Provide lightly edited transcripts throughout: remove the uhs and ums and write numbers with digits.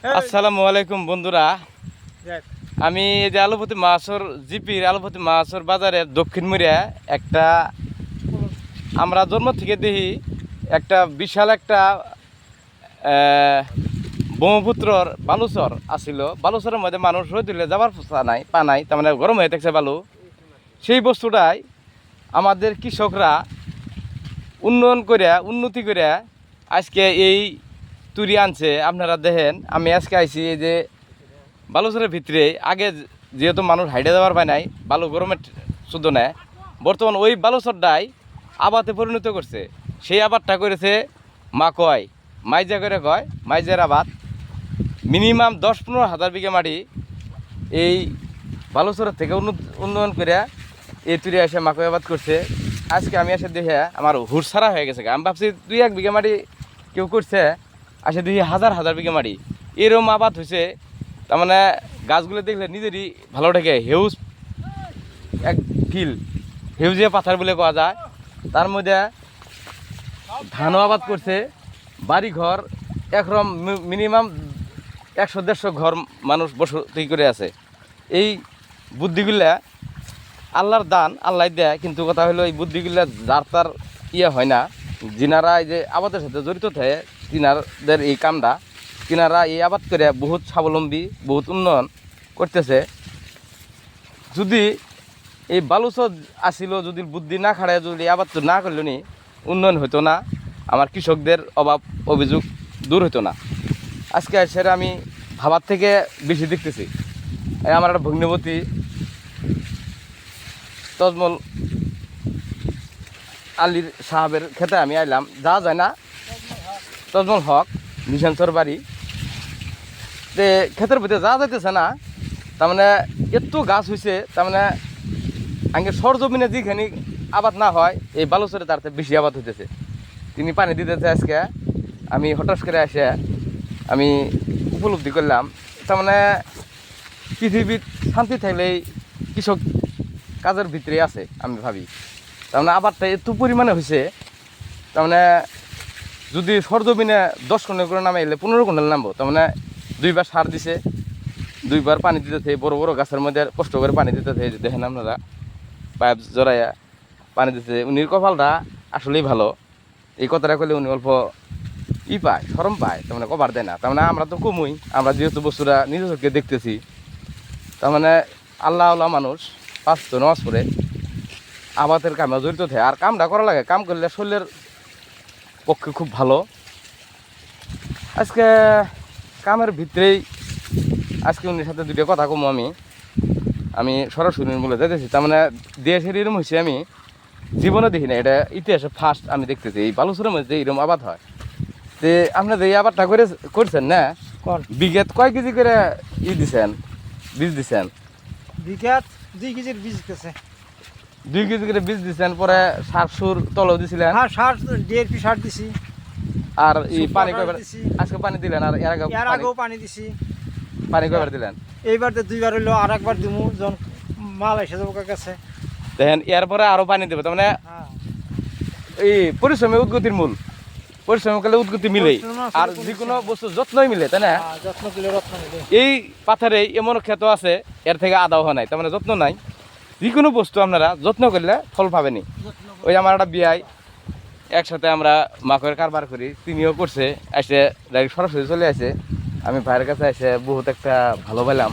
আসসালামু আলাইকুম বন্ধুরা, আমি এই যে আলুপতি মাছর জিপির আলুপতি মাছর বাজারের দক্ষিণ মুড়িয়া একটা আমরা জন্ম থেকে দেখি একটা বিশাল একটা ব্রহ্মপুত্রর বালুচর আসিল। বালুচরের মধ্যে মানুষ রই তুলে যাবার পা নাই, তার মানে গরম হয়ে থাকছে বালু। সেই বস্তুটাই আমাদের কৃষকরা উন্নতি করিয়া আজকে এই তুরি আনছে। আপনারা দেখেন, আমি আজকে আইছি এই যে বালুচরের ভিতরে। আগে যেহেতু মানুষ হাইটে যাওয়ার পায় নাই, বালু গরমের শুদ্ধ নেয়, বর্তমান ওই বালুচরটাই আবাদে পরিণত করছে। সেই আবাদটা করেছে মাইজা করে কয় মাইজের আবাদ। মিনিমাম 10-15 হাজার বিঘা মাটি এই বালুচরের থেকে উন্নয়ন করে এই তুরি এসে মাকই আবাদ করছে। আজকে আমি এসে দেখে আমার হুড়সারা হয়ে গেছে। আমি ভাবছি 2-1 বিঘা মাটি কেউ করছে, আসে দেখি হাজার হাজার বিঘা মাটি এরম আবাদ হয়েছে। তার মানে গাছগুলো দেখলে নিজেরই ভালো থাকে। হেউজ এক ফিল, হেউজিয়া পাথার বলে কোয়া যায়। তার মধ্যে ধানও আবাদ করছে, বাড়ি ঘর একরকম মিনিমাম 100-150 ঘর মানুষ বসতি করে আছে। এই বুদ্ধিগুলা আল্লাহর দান, আল্লাহ দেয়। কিন্তু কথা হলো এই বুদ্ধিগুলা যার তার হয় না। যিনারা এই যে আবাদের সাথে জড়িত থাকে, তিনাদের এই কামটা, তিনারা এই আবাদ করে বহুত স্বাবলম্বী, বহুত উন্নয়ন করতেছে। যদি এই বালুচর আসিল, যদি বুদ্ধি না খাড়ায়, যদি আবাদ না করল নি, উন্নয়ন হতো না, আমার কৃষকদের অভাব অভিযোগ দূর হতো না। আজকে সেটা আমি ভাবার থেকে বেশি দেখতেছি। আমার একটা ভগ্নবতী তজমল আলীর সাহাবের খেতে আমি আইলাম। যা যায় না, তজমল হক মিশনসর বাড়ি তে ক্ষেতের ভিতরে যা যাইতেছে না। তার মানে এত গাছ হয়েছে, তার মানে আগে সরজমিনে যেখানে আবাদ না হয়, এই বালুচরে তার বেশি আবাদ হইতেছে। তিনি পানি দিতেছে। আজকে আমি হঠাৎ করে এসে আমি উপলব্ধি করলাম, তার মানে পৃথিবীর শান্তি থাকলেই কৃষক কাজের ভিতরে আছে আমি ভাবি। তার মানে আবাদটা এত পরিমাণে হয়েছে, তার মানে যদি সরজমিনে 10 কুইন্টাল করে নামে এলে 15 কুইন্টাল নামবো। তার মানে 2বার সার দিছে, 2বার পানি দিতে, বড় বড় গাছের মধ্যে কষ্ট করে পানি দিতে। দেখেন আপনারা, পাইপ জড়াইয়া পানি দিতে। উনির কপালটা আসলেই ভালো। এই কথাটা করলে উনি অল্প পায়, শরম পায়, তার মানে কভার দেয় না। তার মানে আমরা তো কমই, আমরা যেহেতু বস্তুটা নিজের চোখে দেখতেছি। তার মানে আল্লাহ মানুষ 5 তো নামাজ পড়ে আবাদের কামে জড়িত থাকে। আর কামটা করা লাগে, কাম করলে শরীরের পক্ষে খুব ভালো। আজকে কামের ভিতরেই আজকে উনির সাথে 2টা কথা কমো। আমি সরাসরি বলে যাইতেছি। তার মানে দেশের এরম হয়েছে, আমি জীবনে দেখি না, এটা ইতিহাসে ফার্স্ট আমি দেখতেছি এই বালুচরের মধ্যে এরম আবাদ হয়। যে আপনাদের এই আবাদটা করছেন না, বিঘাত কয় কেজি করে দিছেন, বীজ দিছেন? বিঘাত 2 কেজির বীজ দিতেছে। 2 কেজি করে বীজ দিছেন, পরে সার সুর তলেও দিছিলেন? হ্যাঁ, সার DAP সার দিছি। আর এই পানি কয়বার আজকে পানি দিলেন? আর এর আগেও পানি দিছি। পানি কয়বার দিলেন? এইবার তো 2বার হইলো, আর একবার দিমু যখন মাল এসে যাবো কাছে। দেখেন, এরপরে আরো পানি দেবে। তার মানে এই পরিশ্রমে উদ্গতির মূল। পরিশ্রম করলে উদ্গতি মিলেই, আর যে কোনো বস্তু যত্নই মিলে, তাই না? যত্ন করলে রত্ন মিলে। এই পাথারে এমন ক্ষেত আছে, এর থেকে আদাও হয় নাই। তার মানে যত্ন নাই। যে কোনো বস্তু আপনারা যত্ন করলে ফল পাবেনি। ওই আমার একটা বিয়াই, একসাথে আমরা মাকের কারবার করি, তিনিও করছে। এসে ডাইরেক্ট সরাসরি চলে আসে। আমি ভাইয়ের কাছে এসে বহুত একটা ভালো পেলাম।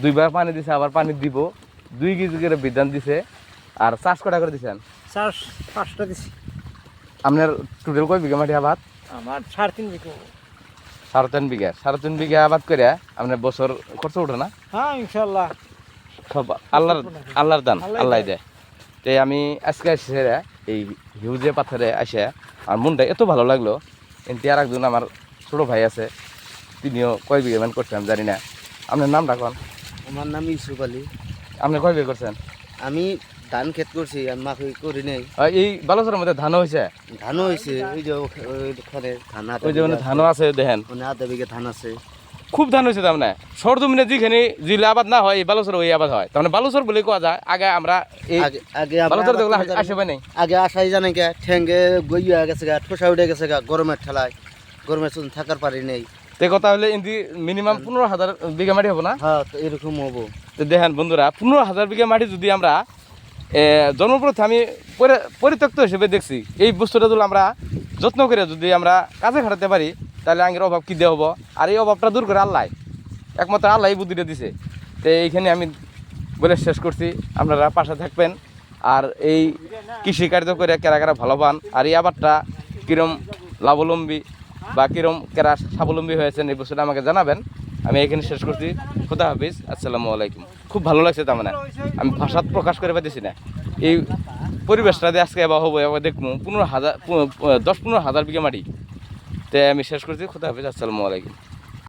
2বার পানি দিছে, আবার পানি দিব। 2 কেজি করে বিধান দিছে। আর চাষ কটা করে দিচ্ছেন? চাষ 5টা দিছি। আপনার টোটাল কয় বিঘা মাটি আবাদ? আমার 3.5 বিঘা। 3.5 বিঘা। 3.5 বিঘা আবাদ করে আপনার বছর খরচ ওঠে না? হ্যাঁ, ইনশাল্লাহ। সব আল্লাহর দান, আল্লাহ দেয়। তো আমি আজকে এসে এই হিউজে পাথরে আসে আর মনটা এত ভালো লাগলো। কিন্তু আর একজন আমার ছোটো ভাই আছে, তিনিও কয় বিঘা মান করছেন জানি না। আপনার নাম রাখুন। আমার নাম ইউসুফ আলী। আপনি কয় বিঘা করছেন? আমি ধান ক্ষেত করছি, আমি মাকে করি নাই। এই বালুচরের মধ্যে ধানও হয়েছে? ধানও হয়েছে, ওই যে ওখানে ধান, ওই যে ধানও আছে, দেখেন আধা বিঘা ধান আছে। খুব ধান হয়েছে। তার মানে সরজমিনে যেখানে জিলে আবাদ না হয়, এই বালুচর ওই আবাদ হয়। তার মানে বালুচর বলে কোয়া যায়। আগে আমরা এই বালুচর দেখলে আসে পাই নাই। আগে আসাই জানে গে, ঠেঙ্গে গইয়া গেছে গা, ঠোসা উঠে গেছে গা, গরমের ঠেলায়, গরমের থাকার পারি নেই। তো কথা হলে ইন্দি মিনিমাম 15,000 বিঘা মাটি হবো না? হ্যাঁ তো এরকম হবো। তো দেখেন বন্ধুরা 15,000 বিঘা মাটি যদি আমরা জন্মপ্রথে আমি পরিত্যক্ত হিসেবে দেখছি, এই বস্তুটা যদি আমরা যত্ন করে যদি আমরা কাজে খাটাতে পারি তাহলে আগের অভাব কী দিয়ে হবো। আর এই অভাবটা দূর করে আল্লাহ, একমাত্র আল্লাহ এই বুদ্ধিটা দিছে। তো এইখানে আমি বলে শেষ করছি, আপনারা পাশে থাকবেন। আর এই কৃষি কার্য করে কেরা কেরা ভালো পান, আর এই আবারটা কীরম লাভলম্বী বা কীরম কেরা স্বাবলম্বী হয়েছেন এই বস্তুটা আমাকে জানাবেন। আমি এখানে শেষ করছি। খুদা হাফিজ, আসসালামু আলাইকুম। খুব ভালো লাগছে, তার মানে আমি ভাষাত প্রকাশ করে পাইতেছি না এই পরিবেশটা দিয়ে আজকে এবার হবো, এবার দেখবো 10-15,000 বিঘা মাটি। তো আমি শেষ করছি। খুদা হাফিজ, আসসালামু আলাইকুম।